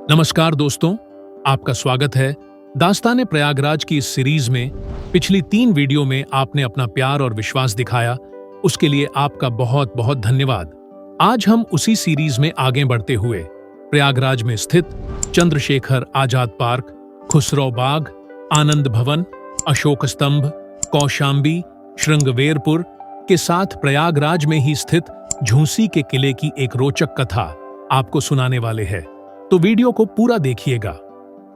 नमस्कार दोस्तों, आपका स्वागत है दास्तान प्रयागराज की इस सीरीज में। पिछली 3 वीडियो में आपने अपना प्यार और विश्वास दिखाया, उसके लिए आपका बहुत बहुत धन्यवाद। आज हम उसी सीरीज में आगे बढ़ते हुए प्रयागराज में स्थित चंद्रशेखर आजाद पार्क, खुसरो बाग, आनंद भवन, अशोक स्तंभ, कौशाम्बी, श्रृंगवेरपुर के साथ प्रयागराज में ही स्थित झूसी के किले की एक रोचक कथा आपको सुनाने वाले हैं। तो वीडियो को पूरा देखिएगा।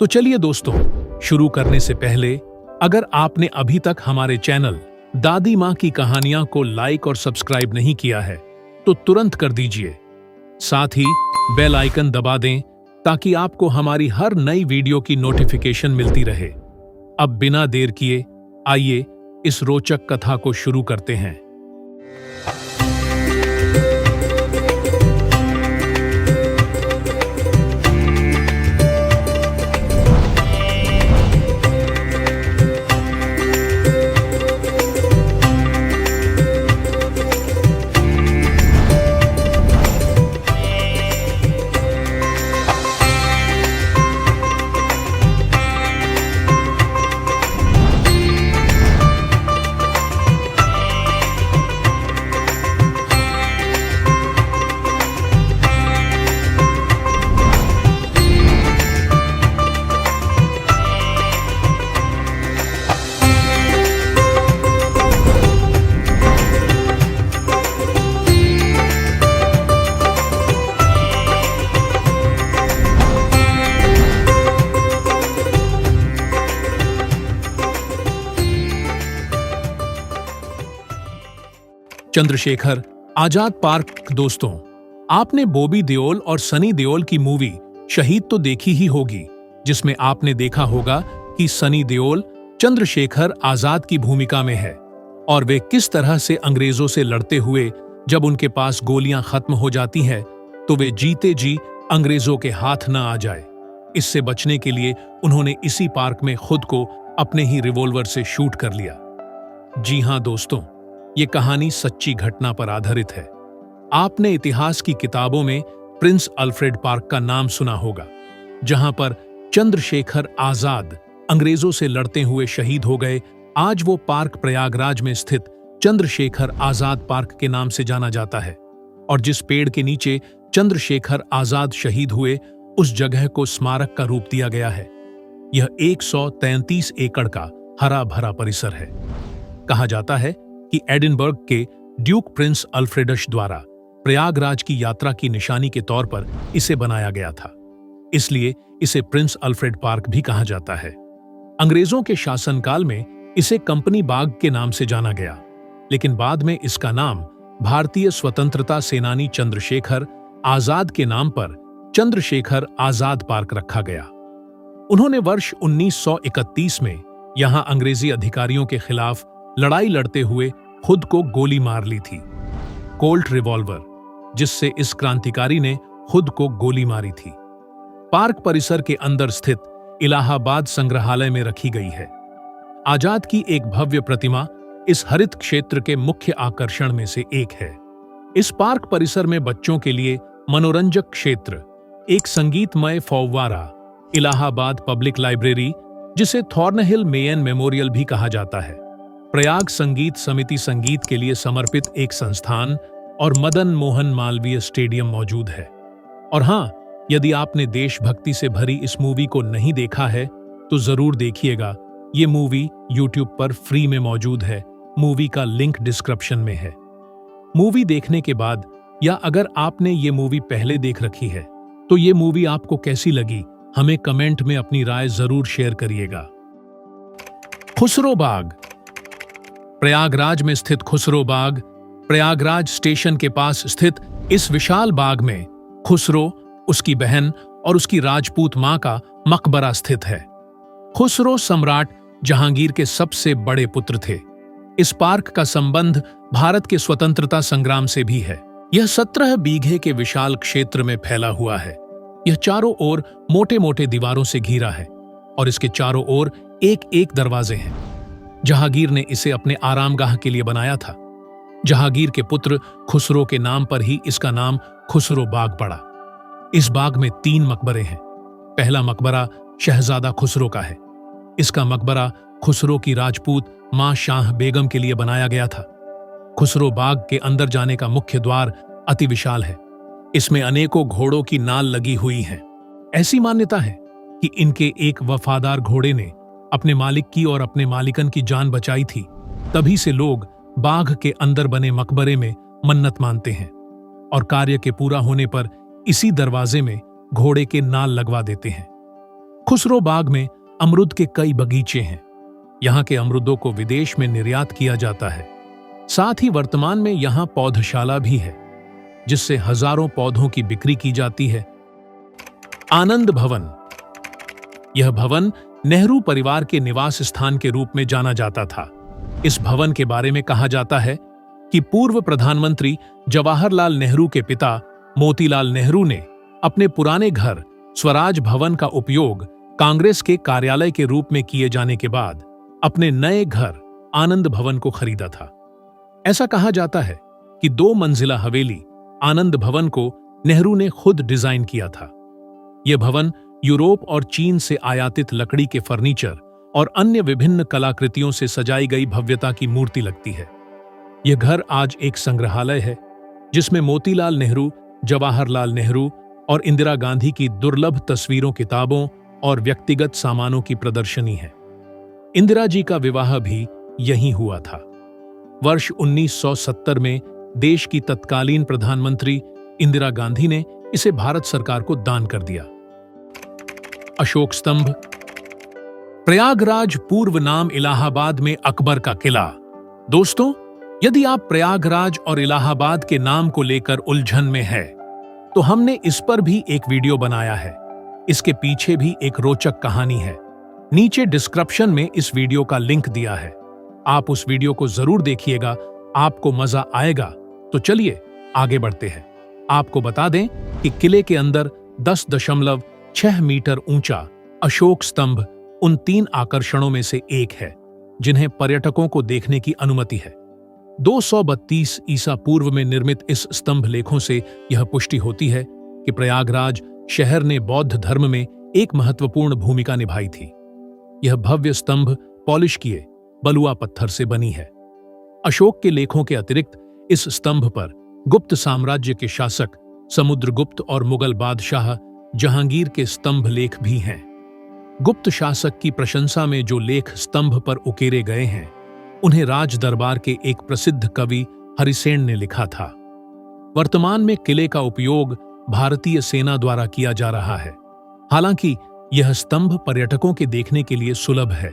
तो चलिए दोस्तों, शुरू करने से पहले अगर आपने अभी तक हमारे चैनल दादी माँ की कहानियां को लाइक और सब्सक्राइब नहीं किया है तो तुरंत कर दीजिए। साथ ही बेल आइकन दबा दें ताकि आपको हमारी हर नई वीडियो की नोटिफिकेशन मिलती रहे। अब बिना देर किए आइए इस रोचक कथा को शुरू करते हैं। चंद्रशेखर आजाद पार्क। दोस्तों, आपने बॉबी देओल और सनी देओल की मूवी शहीद तो देखी ही होगी, जिसमें आपने देखा होगा कि सनी देओल चंद्रशेखर आजाद की भूमिका में है और वे किस तरह से अंग्रेजों से लड़ते हुए जब उनके पास गोलियां खत्म हो जाती हैं तो वे जीते जी अंग्रेजों के हाथ न आ जाए, इससे बचने के लिए उन्होंने इसी पार्क में खुद को अपने ही रिवॉल्वर से शूट कर लिया। जी हां दोस्तों, ये कहानी सच्ची घटना पर आधारित है। आपने इतिहास की किताबों में प्रिंस अल्फ्रेड पार्क का नाम सुना होगा, जहां पर चंद्रशेखर आजाद अंग्रेजों से लड़ते हुए शहीद हो गए। आज वो पार्क प्रयागराज में स्थित चंद्रशेखर आजाद पार्क के नाम से जाना जाता है और जिस पेड़ के नीचे चंद्रशेखर आजाद शहीद हुए उस जगह को स्मारक का रूप दिया गया है। यह 133 एकड़ का हरा भरा परिसर है। कहा जाता है कि एडिनबर्ग के ड्यूक प्रिंस अल्फ्रेडश द्वारा प्रयागराज की यात्रा की निशानी के तौर पर इसे बनाया गया था, इसलिए इसे प्रिंस अल्फ्रेड पार्क भी कहा जाता है। अंग्रेजों के शासनकाल में इसे कंपनी बाग के नाम से जाना गया, लेकिन बाद में इसका नाम भारतीय स्वतंत्रता सेनानी चंद्रशेखर आजाद के नाम पर चंद्रशेखर आजाद पार्क रखा गया। उन्होंने वर्ष 1931 में यहां अंग्रेजी अधिकारियों के खिलाफ लड़ाई लड़ते हुए खुद को गोली मार ली थी, कोल्ट रिवॉल्वर, जिससे इस क्रांतिकारी ने खुद को गोली मारी थी। पार्क परिसर के अंदर स्थित इलाहाबाद संग्रहालय में रखी गई है। आजाद की एक भव्य प्रतिमा इस हरित क्षेत्र के मुख्य आकर्षण में से एक है। इस पार्क परिसर में बच्चों के लिए मनोरंजक क्षेत्र, एक संगीतमय फव्वारा, इलाहाबाद पब्लिक लाइब्रेरी, जिसे थॉर्नहिल मेयन मेमोरियल भी कहा जाता है, प्रयाग संगीत समिति संगीत के लिए समर्पित एक संस्थान और मदन मोहन मालवीय स्टेडियम मौजूद है। और हाँ, यदि आपने देशभक्ति से भरी इस मूवी को नहीं देखा है तो जरूर देखिएगा। ये मूवी YouTube पर फ्री में मौजूद है। मूवी का लिंक डिस्क्रिप्शन में है। मूवी देखने के बाद या अगर आपने ये मूवी पहले देख रखी है तो ये मूवी आपको कैसी लगी, हमें कमेंट में अपनी राय जरूर शेयर करिएगा। खुसरो बाग। प्रयागराज में स्थित खुसरो बाग, प्रयागराज स्टेशन के पास स्थित इस विशाल बाग में खुसरो, उसकी बहन और उसकी राजपूत मां का मकबरा स्थित है। खुसरो सम्राट जहांगीर के सबसे बड़े पुत्र थे। इस पार्क का संबंध भारत के स्वतंत्रता संग्राम से भी है। यह 17 बीघे के विशाल क्षेत्र में फैला हुआ है। यह चारों ओर मोटे मोटे दीवारों से घिरा है और इसके चारों ओर एक एक दरवाजे हैं। जहांगीर ने इसे अपने आरामगाह के लिए बनाया था। जहांगीर के पुत्र खुसरो के नाम पर ही इसका नाम खुसरो बाग पड़ा। इस बाग में 3 मकबरे हैं। पहला मकबरा शहजादा खुसरो का है। इसका मकबरा खुसरो की राजपूत मां शाह बेगम के लिए बनाया गया था। खुसरो बाग के अंदर जाने का मुख्य द्वार अति विशाल है। इसमें अनेकों घोड़ों की नाल लगी हुई है। ऐसी मान्यता है कि इनके एक वफादार घोड़े ने अपने मालिक की और अपने मालिकन की जान बचाई थी। तभी से लोग बाग के अंदर बने मकबरे में मन्नत मानते हैं और कार्य के पूरा होने पर इसी दरवाजे में घोड़े के नाल लगवा देते हैं। खुसरो बाग में अमरुद के कई बगीचे हैं। यहाँ के अमरुदों को विदेश में निर्यात किया जाता है। साथ ही वर्तमान में यहाँ पौधशाला भी है, जिससे हजारों पौधों की बिक्री की जाती है। आनंद भवन। यह भवन नेहरू परिवार के निवास स्थान के रूप में जाना जाता था। इस भवन के बारे में कहा जाता है कि पूर्व प्रधानमंत्री जवाहरलाल नेहरू के पिता मोतीलाल नेहरू ने अपने पुराने घर स्वराज भवन का उपयोग कांग्रेस के कार्यालय के रूप में किए जाने के बाद अपने नए घर आनंद भवन को खरीदा था। ऐसा कहा जाता है कि 2 मंजिला हवेली आनंद भवन को नेहरू ने खुद डिजाइन किया था। यह भवन यूरोप और चीन से आयातित लकड़ी के फर्नीचर और अन्य विभिन्न कलाकृतियों से सजाई गई भव्यता की मूर्ति लगती है। यह घर आज एक संग्रहालय है, जिसमें मोतीलाल नेहरू, जवाहरलाल नेहरू और इंदिरा गांधी की दुर्लभ तस्वीरों, किताबों और व्यक्तिगत सामानों की प्रदर्शनी है। इंदिरा जी का विवाह भी यहीं हुआ था। वर्ष 1970 में देश की तत्कालीन प्रधानमंत्री इंदिरा गांधी ने इसे भारत सरकार को दान कर दिया। अशोक स्तंभ। प्रयागराज पूर्व नाम इलाहाबाद में अकबर का किला। दोस्तों, यदि आप प्रयागराज और इलाहाबाद के नाम को लेकर उलझन में है, तो हमने इस पर भी एक वीडियो बनाया है। इसके पीछे भी एक रोचक कहानी है। नीचे डिस्क्रिप्शन में इस वीडियो का लिंक दिया है। आप उस वीडियो को जरूर देखिएगा, आपको मजा आएगा। तो चलिए आगे बढ़ते हैं। आपको बता दें कि किले के अंदर 10.6 मीटर ऊंचा अशोक स्तंभ उन 3 आकर्षणों में से एक है जिन्हें पर्यटकों को देखने की अनुमति है। 232 ईसा पूर्व में निर्मित इस स्तंभ लेखों से यह पुष्टि होती है कि प्रयागराज शहर ने बौद्ध धर्म में एक महत्वपूर्ण भूमिका निभाई थी। यह भव्य स्तंभ पॉलिश किए बलुआ पत्थर से बनी है। अशोक के लेखों के अतिरिक्त इस स्तंभ पर गुप्त साम्राज्य के शासक समुद्रगुप्त और मुगल बादशाह जहांगीर के स्तंभ लेख भी हैं। गुप्त शासक की प्रशंसा में जो लेख स्तंभ पर उकेरे गए हैं, उन्हें राज दरबार के एक प्रसिद्ध कवि हरिसेन ने लिखा था। वर्तमान में किले का उपयोग भारतीय सेना द्वारा किया जा रहा है। हालांकि यह स्तंभ पर्यटकों के देखने के लिए सुलभ है।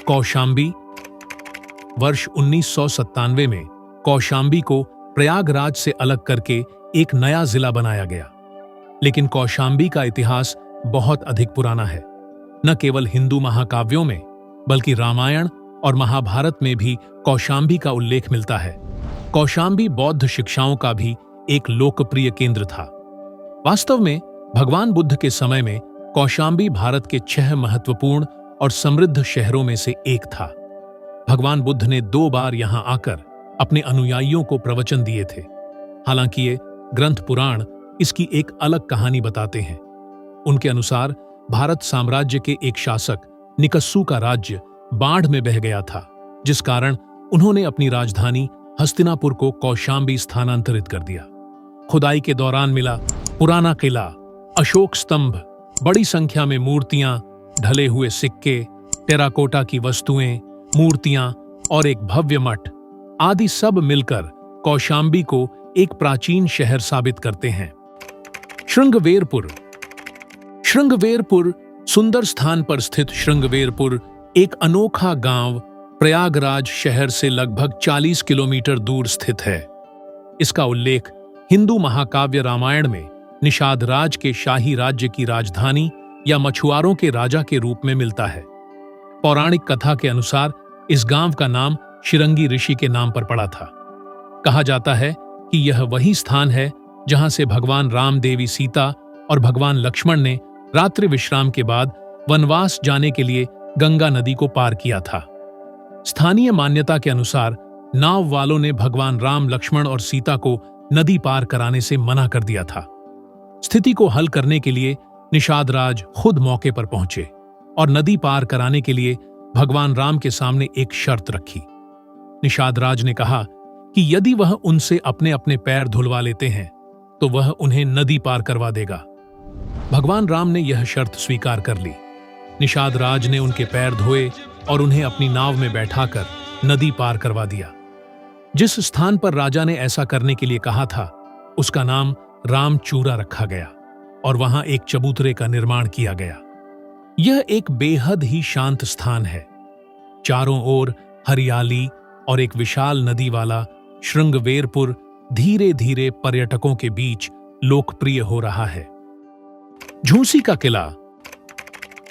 कौशाम्बी। वर्ष 1997 में कौशाम्बी को प्रयागराज से अलग करके एक नया जिला बनाया गया। लेकिन कौशाम्बी का इतिहास बहुत अधिक पुराना है। न केवल हिंदू महाकाव्यों में, बल्कि रामायण और महाभारत में भी कौशाम्बी का उल्लेख मिलता है। कौशाम्बी बौद्ध शिक्षाओं का भी एक लोकप्रिय केंद्र था। वास्तव में भगवान बुद्ध के समय में कौशाम्बी भारत के 6 महत्वपूर्ण और समृद्ध शहरों में से एक था। भगवान बुद्ध ने 2 बार यहां आकर अपने अनुयायियों को प्रवचन दिए थे। हालांकि ये ग्रंथ पुराण इसकी एक अलग कहानी बताते हैं। उनके अनुसार भारत साम्राज्य के एक शासक निकस्सू का राज्य बाढ़ में बह गया था, जिस कारण उन्होंने अपनी राजधानी हस्तिनापुर को कौशाम्बी स्थानांतरित कर दिया। खुदाई के दौरान मिला पुराना किला, अशोक स्तंभ, बड़ी संख्या में मूर्तियां, ढले हुए सिक्के, टेराकोटा की वस्तुएं, मूर्तियां और एक भव्य मठ आदि सब मिलकर कौशाम्बी को एक प्राचीन शहर साबित करते हैं। श्रृंगवेरपुर। श्रृंगवेरपुर सुंदर स्थान पर स्थित श्रृंगवेरपुर एक अनोखा गांव प्रयागराज शहर से लगभग 40 किलोमीटर दूर स्थित है। इसका उल्लेख हिंदू महाकाव्य रामायण में निषाद राज के शाही राज्य की राजधानी या मछुआरों के राजा के रूप में मिलता है। पौराणिक कथा के अनुसार इस गांव का नाम शिरंगी ऋषि के नाम पर पड़ा था। कहा जाता है कि यह वही स्थान है जहां से भगवान राम, देवी सीता और भगवान लक्ष्मण ने रात्रि विश्राम के बाद वनवास जाने के लिए गंगा नदी को पार किया था। स्थानीय मान्यता के अनुसार नाव वालों ने भगवान राम, लक्ष्मण और सीता को नदी पार कराने से मना कर दिया था। स्थिति को हल करने के लिए निषाद राज खुद मौके पर पहुंचे और नदी पार कराने के लिए भगवान राम के सामने एक शर्त रखी। निषाद राज ने कहा कि यदि वह उनसे अपने अपने पैर धुलवा लेते हैं तो वह उन्हें नदी पार करवा देगा। भगवान राम ने यह शर्त स्वीकार कर ली। निषाद राज ने उनके पैर धोए और उन्हें अपनी नाव में बैठाकर नदी पार करवा दिया। जिस स्थान पर राजा ने ऐसा करने के लिए कहा था उसका नाम रामचूरा रखा गया और वहां एक चबूतरे का निर्माण किया गया। यह एक बेहद ही शांत स्थान है। चारों ओर हरियाली और एक विशाल नदी वाला श्रृंगवेरपुर धीरे धीरे पर्यटकों के बीच लोकप्रिय हो रहा है। झूसी का किला।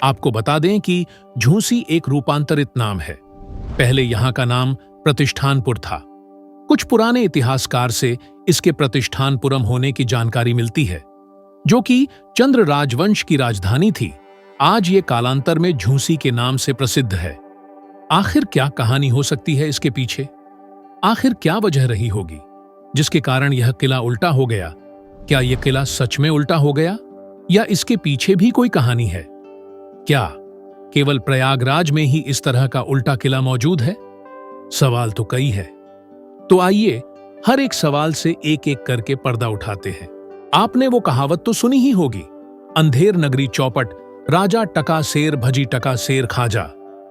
आपको बता दें कि झूसी एक रूपांतरित नाम है। पहले यहां का नाम प्रतिष्ठानपुर था। कुछ पुराने इतिहासकार से इसके प्रतिष्ठानपुरम होने की जानकारी मिलती है, जो कि चंद्र राजवंश की राजधानी थी। आज ये कालांतर में झूसी के नाम से प्रसिद्ध है। आखिर क्या कहानी हो सकती है इसके पीछे? आखिर क्या वजह रही होगी जिसके कारण यह किला उल्टा हो गया? क्या यह किला सच में उल्टा हो गया या इसके पीछे भी कोई कहानी है? क्या केवल प्रयागराज में ही इस तरह का उल्टा किला मौजूद है? सवाल तो कई है। तो आइए हर एक सवाल से एक एक करके पर्दा उठाते हैं। आपने वो कहावत तो सुनी ही होगी, अंधेर नगरी चौपट, राजा टका शेर भजी टका शेर खाजा।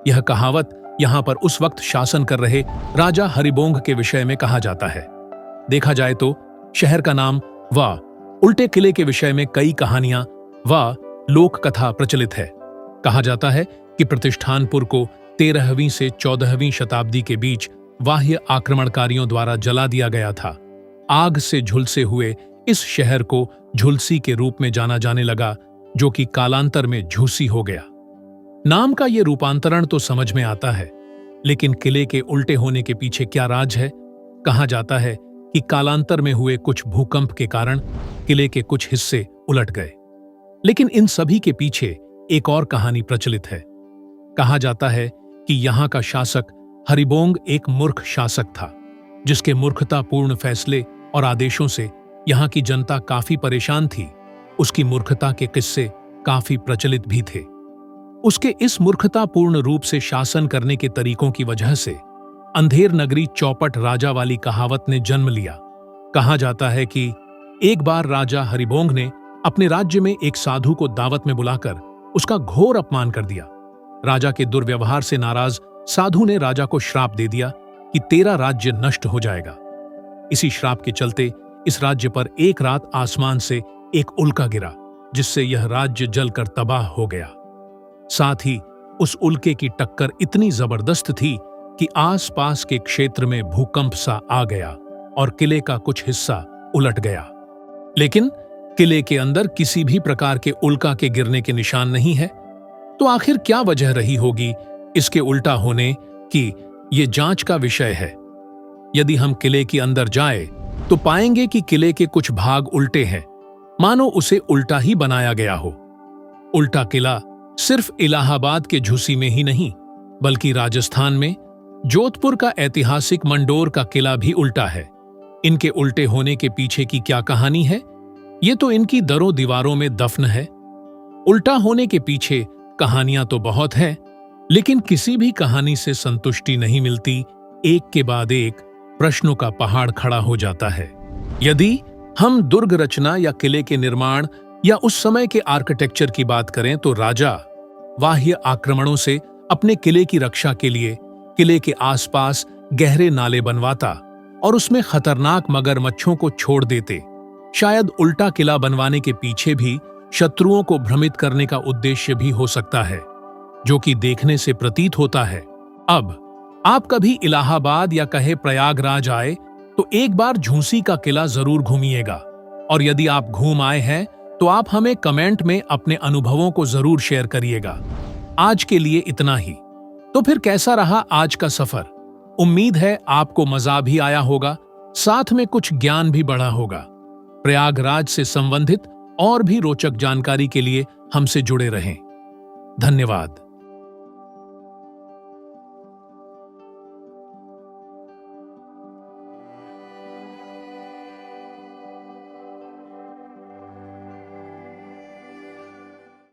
यह कहावत यहां पर उस वक्त शासन कर रहे राजा हरिबोंग के विषय में कहा जाता है। देखा जाए तो शहर का नाम व उल्टे किले के विषय में कई कहानियां व लोक कथा प्रचलित है। कहा जाता है कि प्रतिष्ठानपुर को 13वीं से 14वीं शताब्दी के बीच बाह्य आक्रमणकारियों द्वारा जला दिया गया था। आग से झुलसे हुए इस शहर को झुलसी के रूप में जाना जाने लगा, जो कि कालांतर में झूसी हो गया। नाम का ये रूपांतरण तो समझ में आता है, लेकिन किले के उल्टे होने के पीछे क्या राज है? कहा जाता है कि कालांतर में हुए कुछ भूकंप के कारण किले के कुछ हिस्से उलट गए। लेकिन इन सभी के पीछे एक और कहानी प्रचलित है। कहा जाता है कि यहाँ का शासक हरिबोंग एक मूर्ख शासक था, जिसके मूर्खतापूर्ण फैसले और आदेशों से यहाँ की जनता काफी परेशान थी। उसकी मूर्खता के किस्से काफी प्रचलित भी थे। उसके इस मूर्खतापूर्ण रूप से शासन करने के तरीकों की वजह से अंधेर नगरी चौपट राजा वाली कहावत ने जन्म लिया। कहा जाता है कि एक बार राजा हरिबोंग ने अपने राज्य में एक साधु को दावत में बुलाकर उसका घोर अपमान कर दिया। राजा के दुर्व्यवहार से नाराज साधु ने राजा को श्राप दे दिया कि तेरा राज्य नष्ट हो जाएगा। इसी श्राप के चलते इस राज्य पर एक रात आसमान से एक उल्का गिरा, जिससे यह राज्य जलकर तबाह हो गया। साथ ही उस उल्के की टक्कर इतनी जबरदस्त थी कि आसपास के क्षेत्र में भूकंप सा आ गया और किले का कुछ हिस्सा उलट गया। लेकिन किले के अंदर किसी भी प्रकार के उल्का के गिरने के निशान नहीं है। तो आखिर क्या वजह रही होगी इसके उल्टा होने की? ये जांच का विषय है। यदि हम किले के अंदर जाएं, तो पाएंगे कि किले के कुछ भाग उल्टे हैं, मानो उसे उल्टा ही बनाया गया हो। उल्टा किला सिर्फ इलाहाबाद के झूसी में ही नहीं, बल्कि राजस्थान में जोधपुर का ऐतिहासिक मंडोर का किला भी उल्टा है। इनके उल्टे होने के पीछे की क्या कहानी है, ये तो इनकी दरों दीवारों में दफन है। उल्टा होने के पीछे कहानियां तो बहुत हैं, लेकिन किसी भी कहानी से संतुष्टि नहीं मिलती। एक के बाद एक प्रश्नों का पहाड़ खड़ा हो जाता है। यदि हम दुर्ग रचना या किले के निर्माण या उस समय के आर्किटेक्चर की बात करें, तो राजा बाह्य आक्रमणों से अपने किले की रक्षा के लिए किले के आसपास गहरे नाले बनवाता और उसमें खतरनाक मगरमच्छों को छोड़ देते। शायद उल्टा किला बनवाने के पीछे भी शत्रुओं को भ्रमित करने का उद्देश्य भी हो सकता है, जो कि देखने से प्रतीत होता है। अब आप कभी इलाहाबाद या कहे प्रयागराज आए तो एक बार झूसी का किला जरूर घूमिएगा, और यदि आप घूम आए हैं तो आप हमें कमेंट में अपने अनुभवों को जरूर शेयर करिएगा। आज के लिए इतना ही। तो फिर कैसा रहा आज का सफर? उम्मीद है आपको मजा भी आया होगा, साथ में कुछ ज्ञान भी बढ़ा होगा। प्रयागराज से संबंधित और भी रोचक जानकारी के लिए हमसे जुड़े रहें। धन्यवाद।